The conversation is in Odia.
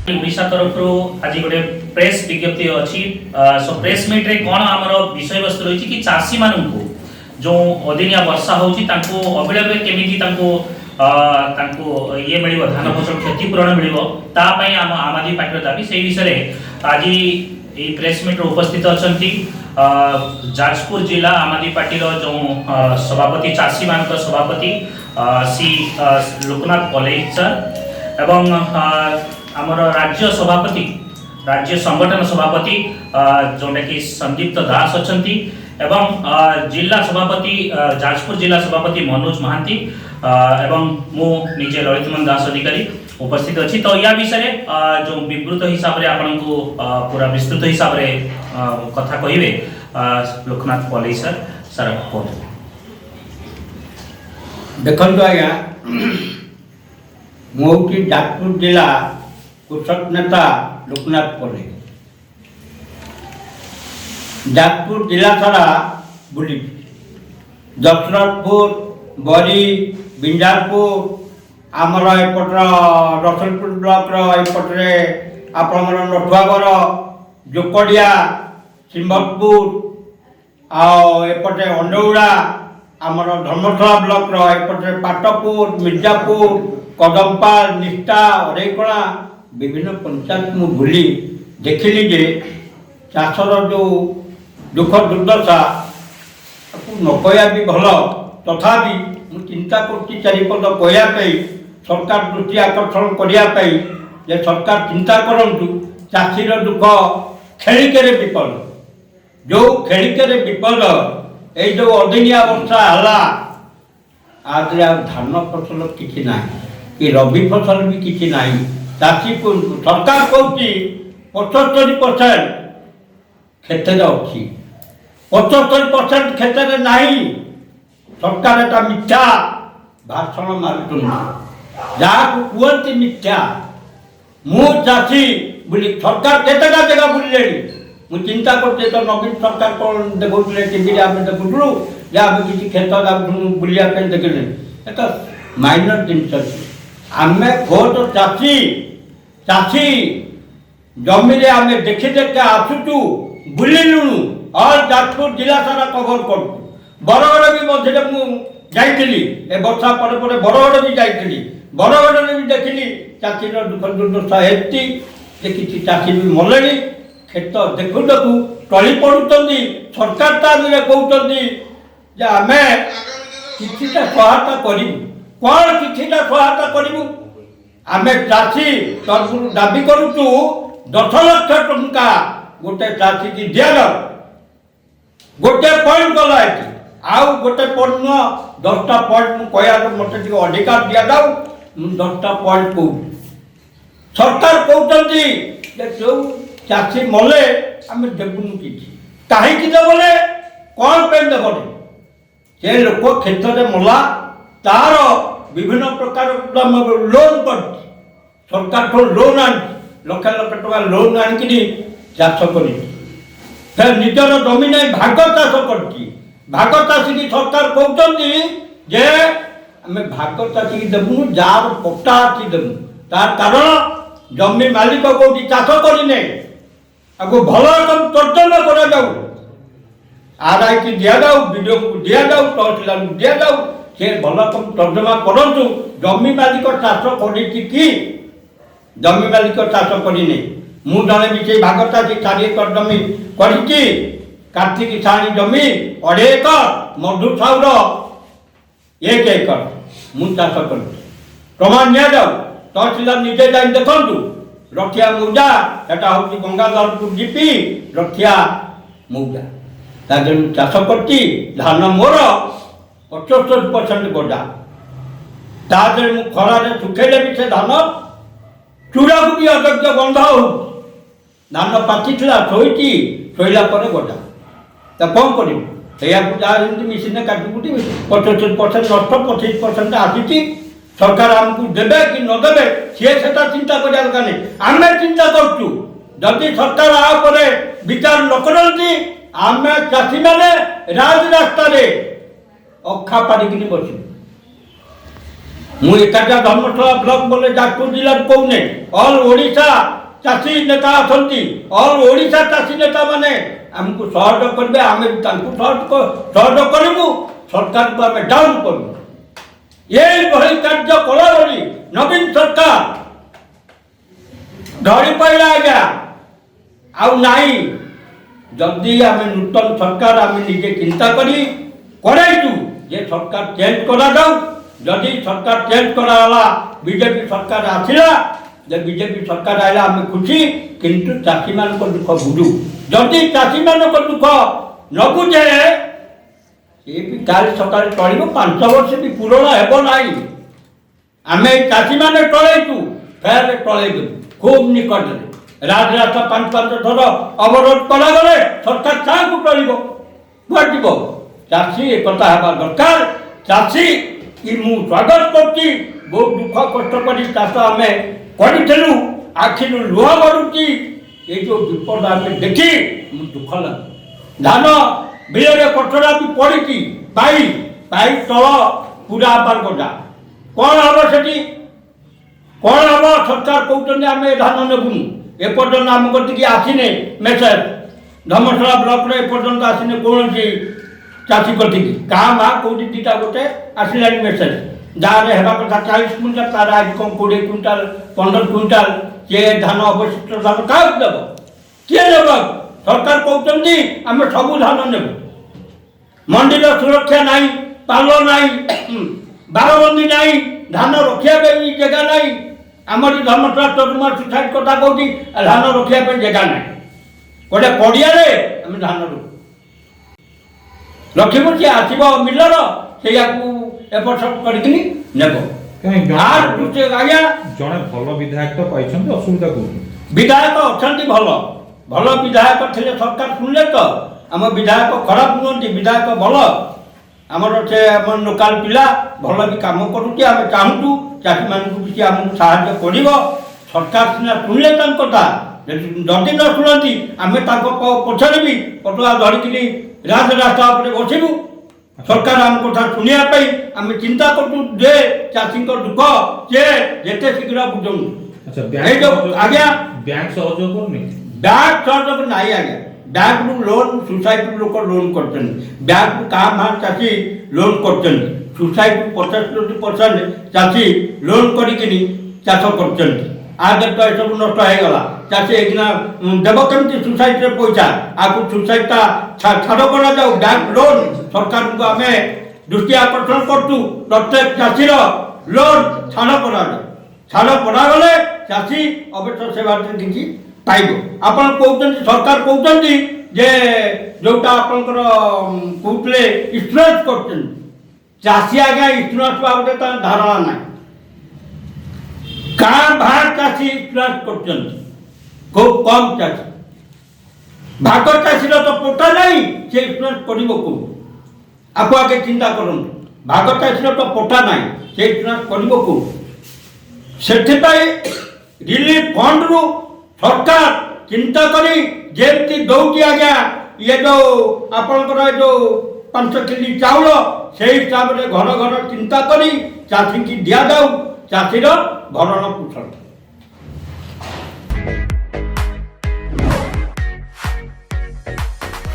ओडिशा तरफ आज गोटे प्रेस विज्ञप्ति अच्छी सो प्रेस मीट रे कौन आमर विषय वस्तु रही कि चाषी मानू जो अदिनिया वर्षा होची अविलंबे केमिति ये मिल धान फसल क्षतिपूरण मिल आम आदमी पार्टी दाबी से विषय आज ये प्रेस मीट उपस्थित अच्छा जाजपुर जिला आम आदमी पार्टी जो सभापति चाषी मान सभापति सी लोकनाथ पलेई सर एवं आमर राज्य सभापति राज्य संगठन सभापति जोटा कि संदीप्त दास अच्छा एवं जिला सभापति जाजपुर जिला सभापति मनोज महांती एवं मु निजे ललितमोहन दास अधिकारी उपस्थित अच्छी तो या विषय जो विवृत हिसाब से आपन को पूरा विस्तृत हिसाब से कथा कहिबे लोकनाथ पलेई सर सर देखो आज्ञा मुझे जाजपुर जिला कृषक नेता लोकनाथ पलेई जाजपुर जिला सारा बुली दशरथपुर बरी बिंजारपुर आमर एपटर रसलपुर ब्लॉक एपटे आपणर नठुआगर जोकड़िया सिंभरपुर आएपटे अंडौड़ा आमर धर्मशाला ब्लॉक एपटे पाटपुर मिर्जापुर कदमपाल निष्ठा अरेकणा विभिन्न पंचायत मु बुली देखिली जे चाषर जो दुख दुर्दशा न कहया भी भल तथापि मु चिंता कर चारिपद कहयापी सरकार दृष्टि आकर्षण करने सरकार चिंता करंतु चाषीर दुख खेलिके विपद जो खेलिके विपद ये जो अदिनिया वर्षा है आज धान फसल किसी ना कि रबी फसल भी किसी ना चाषी को सरकार कहूँ 75% क्षेत्र अच्छी 75% क्षेत्र ना सरकार एटा मिथ्या भाषण मारुं जहाँ कहते मिथ्या मु चाषी बोली सरकार केतेटा जगह बुले मु चिंता करते तो नवीन सरकार कौन देखुले टीवी आम देखुलु या आम किसी क्षेत्र बुलिया देखिले तो माइनर जिनस आम खोट चाषी चाषी जमी आम देखी देखते आसुचु बुलिलुणु और जाजपुर जिला सारा कभर करूँ बरगढ़ भी मझे मुझे ए वर्षा पर बरगढ़ भी जाइली बरगढ़ भी देखिली चाषीर दुख दुर्दशा हेती किसी चाषी भी मले खेत देखु देखु टली पड़ुंट सरकार कहते आम किछिटा सहायता करूँ कौन किछिटा सहायता करूँ आम चाषी तरफ दाबी करुचु 10 लाख टंका गोटे चाषी की दियार गोटे पॉइंट गला ये आउ गोटे पॉइंट नुह 10टा पॉइंट मुझे मत अधिकार दि जाऊ 10टा पॉइंट कहूँ सरकार कहते जो चाषी मले आम देवुनु कि कहीं देवने कौन पे देवने से लोक क्षेत्र में मला तार विभिन्न प्रकार लोन कर सरकार को लोन आन लक्ष लक्ष टका लोन आनिकी चाष कर निजर जमी नहीं भाग चाष कर भाग चाषी की सरकार कहते जे आम भाग चाषी की देवुनु जार पट्टा अच्छी देवु तार कारण जमी मालिक कौटी चाष करने आपको भल रकम तर्जमा करा आरआई की दि जाऊ विडिओ को दि जाऊ तहसीलदार को दि जाऊ से भल रकम तर्जमा करूँ जमी मालिक चाष कि जमी मालिक चाष करने मु जड़े भी से भाग चाषी 4 एकर जमी करी कार्तिक साणी जमी 2.5 एकर मधु साउर 1 एकर मु चाष कर प्रमाण नि जाऊ तहसीलदार निजे जाए देखु रखिया मौजा एटा हूँ गंगाधरपुर जीपी रखिया मौजा ताजे चाष करती धान मोर 75% गजा ताजे मु खरारे सुखेले भी से धान चूड़ा को भी अयोग्य गंध हो धान पाची शोची शोला गजा तो कौन कर मिशन काटुकुटी 75% नष्ट 25% आसी सरकार आमको देवे कि न देवे सी से चिंता करा दरकार नहीं आम चिंता करुँ जदि सरकार आपर विचार न करती आम चाषी मैंने राज रास्तार अखा पारिकी बस ମୁଁ ଏକାଟା ଧର୍ମଶାଳା ବ୍ଲକ ବୋଲେ ଯାଜପୁର ଜିଲ୍ଲାରେ କହୁନି, ଅଲ୍ ଓଡ଼ିଶା ଚାଷୀ ନେତା ଅଛନ୍ତି। ଅଲ୍ ଓଡ଼ିଶା ଚାଷୀ ନେତା ମାନେ ଆମକୁ ସହଯୋଗ କରିବେ, ଆମେ ତାଙ୍କୁ ସହଯୋଗ କରିବୁ, ସରକାରକୁ ଆମେ ଡାଉନ୍ କରିବୁ। ଏଇଭଳି କାର୍ଯ୍ୟ କଲା ବୋଲି ନବୀନ ସରକାର ଧରି ପାଇଲା ଆଜ୍ଞା ଆଉ ନାହିଁ। ଯଦି ଆମେ ନୂତନ ସରକାର ଆମେ ନିଜେ ଚିନ୍ତା କରି କରାଇଛୁ ଯେ ସରକାର ଚେଞ୍ଜ କରାଯାଉ। ଯଦି ସରକାର ଚେଞ୍ଜ କରାଗଲା, ବିଜେପି ସରକାର ଆସିଲା, ଯେ ବିଜେପି ସରକାର ଆଇଲା ଆମେ ଖୁସି, କିନ୍ତୁ ଚାଷୀମାନଙ୍କ ଦୁଃଖ ବୁଝୁ। ଯଦି ଚାଷୀମାନଙ୍କ ଦୁଃଖ ନ ବୁଝେ ଏ ବି କାଲି ସକାଳେ ଚଳିବ, 5 ବର୍ଷ ବି ପୂରଣ ହେବ ନାହିଁ। ଆମେ ଚାଷୀମାନେ ଟଳେଇଛୁ, ଫେର ଟଳେଇଦେବୁ ଖୁବ୍ ନିକଟରେ। ରାଜରାସ୍ତା 5 ଥର ଅବରୋଧ କରାଗଲେ ସରକାର କାହାକୁ ଟଳିବ, କୁଆଡ଼େ ଯିବ? ଚାଷୀ ଏକଥା ହେବା ଦରକାର। ଚାଷୀ କି ମୁଁ ସ୍ୱାଗତ କରୁଛି। ବହୁତ ଦୁଃଖ କଷ୍ଟ କରି ଚାଷ ଆମେ କରିଥିଲୁ, ଆଖିରୁ ଲୁହ ଗଡ଼ୁଛି। ଏ ଯେଉଁ ବିପଦ ଆମେ ଦେଖି ମୁଁ ଦୁଃଖ ଲାଗେ। ଧାନ ବିଲରେ କଟରା ବି ପଡ଼ିଛି, ପାଇ ତଳ ପୁରା ଆପାର ଗଜା। କ'ଣ ହେବ ସେଠି? କ'ଣ ହେବ? ସରକାର କହୁଛନ୍ତି ଆମେ ଧାନ ନେବୁନୁ। ଏପର୍ଯ୍ୟନ୍ତ ଆମ କତିକି ଆସିନି ମେସେଜ। ଧର୍ମଶାଳା ବ୍ଲକରେ ଏପର୍ଯ୍ୟନ୍ତ ଆସିନି କୌଣସି ଚାଷୀ କତିକି। କାଁ ଭାଁ କେଉଁଠି ଦୁଇଟା ଗୋଟେ ଆସିଲାଣି ମେସେଜ। ଯାହାରେ ହେବା କଥା 40 କୁଇଣ୍ଟାଲ, ତାର ଆଜି କ'ଣ 20 କୁଇଣ୍ଟାଲ 15 କୁଇଣ୍ଟାଲ। ସେ ଧାନ ଅବଶିଷ୍ଟ ଧାନ କାହାକୁ ଦେବ? କିଏ ନେବ? ସରକାର କହୁଛନ୍ତି ଆମେ ସବୁ ଧାନ ନେବୁ। ମଣ୍ଡିର ସୁରକ୍ଷା ନାହିଁ, ପାଲ ନାହିଁ, ବାରବନ୍ଦୀ ନାହିଁ, ଧାନ ରଖିବା ପାଇଁ ବି ଜାଗା ନାହିଁ। ଆମରି ଧର୍ମଶାଳା ତରୁମାର ସୁସାଇଡ୍ କଥା କହୁଛି, ଧାନ ରଖିବା ପାଇଁ ଜାଗା ନାହିଁ। ଗୋଟେ ପଡ଼ିଆରେ ଆମେ ଧାନ ରଖିବୁ, ସିଏ ଆସିବ ମିଲର, ସେଇଆକୁ ଏପଟ ସେପଟ କରିକି ନେବ। ଆଜ୍ଞା ଜଣେ ଭଲ ବିଧାୟକ ତ ପାଇଛନ୍ତି, ଅସୁବିଧା କୋଉଠି? ବିଧାୟକ ଅଛନ୍ତି ଭଲ ବିଧାୟକ ଥିଲେ ସରକାର ଶୁଣିଲେ ତ। ଆମ ବିଧାୟକ ଖରାପ ନୁହନ୍ତି, ବିଧାୟକ ଭଲ। ଆମର ସେ ଆମ ଲୋକାଲ ପିଲା ଭଲ ବି କାମ କରୁଛି। ଆମେ ଚାହୁଁଛୁ ଚାଷୀମାନଙ୍କୁ କିଛି ଆମକୁ ସାହାଯ୍ୟ କରିବ। ସରକାର ସିନା ଶୁଣିଲେ ତାଙ୍କ କଥା, ଯଦି ନ ଶୁଣନ୍ତି ଆମେ ତାଙ୍କ ପଛରେ ବି ପଟୁଆ ଧରିକିରି ରାଜରାସ୍ତା ଉପରେ ବସିବୁ। ସରକାର ଆମ କଥା ଶୁଣିବା ପାଇଁ ଆମେ ଚିନ୍ତା କରୁଛୁ ଯେ ଚାଷୀଙ୍କ ଦୁଃଖ ସେ ଯେତେ ଶୀଘ୍ର ବୁଝନ୍ତୁ। ଆଜ୍ଞା ବ୍ୟାଙ୍କ ସହଯୋଗ କରୁନି? ବ୍ୟାଙ୍କ ସହଯୋଗ ନାହିଁ ଆଜ୍ଞା। ବ୍ୟାଙ୍କରୁ ଲୋନ୍ ସୋସାଇଟିରୁ ଲୋକ ଲୋନ୍ କରୁଛନ୍ତି। ବ୍ୟାଙ୍କରୁ କାଁ ଭାଁ ଚାଷୀ ଲୋନ୍ କରୁଛନ୍ତି। ସୋସାଇଟିରୁ 75% ଚାଷୀ ଲୋନ୍ କରିକିନି ଚାଷ କରୁଛନ୍ତି। ଆଗରେ ତ ଏସବୁ ନଷ୍ଟ ହେଇଗଲା। ଚାଷୀ ଏଇକିନା ଦେବ କେମିତି ସୋସାଇଟିରେ ପଇସା? ଆଗକୁ ସୋସାଇଟିଟା ଛାଡ଼ କରାଯାଉ। ବ୍ୟାଙ୍କ ଲୋନ୍ ସରକାରଙ୍କୁ ଆମେ ଦୃଷ୍ଟି ଆକର୍ଷଣ କରୁଛୁ, ପ୍ରତ୍ୟେକ ଚାଷୀର ଲୋନ୍ ଛାଡ଼ କରାଯାଉ। ଛାଡ଼ କରାଗଲେ ଚାଷୀ ଅବଶ୍ୟ ସେ ବାଟରେ କିଛି ପାଇବ। ଆପଣ କହୁଛନ୍ତି, ସରକାର କହୁଛନ୍ତି ଯେ ଯେଉଁଟା ଆପଣଙ୍କର କହୁଥିଲେ ଇନ୍ସୁରାନ୍ସ କରୁଛନ୍ତି, ଚାଷୀ ଆଜ୍ଞା ଇନ୍ସୁରାନ୍ସ ବାବଦରେ ତାର ଧାରଣା ନାହିଁ। କାଁ ଭାଁ ଚାଷୀ ଇନ୍ସୁରାନ୍ସ କରୁଛନ୍ତି, ଖୁବ୍ କମ୍ ଚାଷୀ। ଭାଗ ଚାଷୀର ତ ପୋଟା ନାହିଁ, ସେ ଇନ୍ସୁରାନ୍ସ କରିବ କେଉଁ? ଆକୁ ଆଗେ ଚିନ୍ତା କରନ୍ତୁ। ଭାଗ ଚାଷୀର ତ ପୋଟା ନାହିଁ, ସେ ଇନ୍ସୁରାନ୍ସ କରିବ କେଉଁ? ସେଥିପାଇଁ ରିଲିଫ ଫଣ୍ଡରୁ ସରକାର ଚିନ୍ତା କରି ଯେମିତି ଦଉଛି ଆଜ୍ଞା, ଇଏ ଯେଉଁ ଆପଣଙ୍କର ଏ ଯେଉଁ 5 କିଲୋ ଚାଉଳ, ସେଇ ହିସାବରେ ଘର ଘର ଚିନ୍ତା କରି ଚାଷୀକି ଦିଆଯାଉ, ଚାଷୀର ଭରଣ ପୋଷଣ।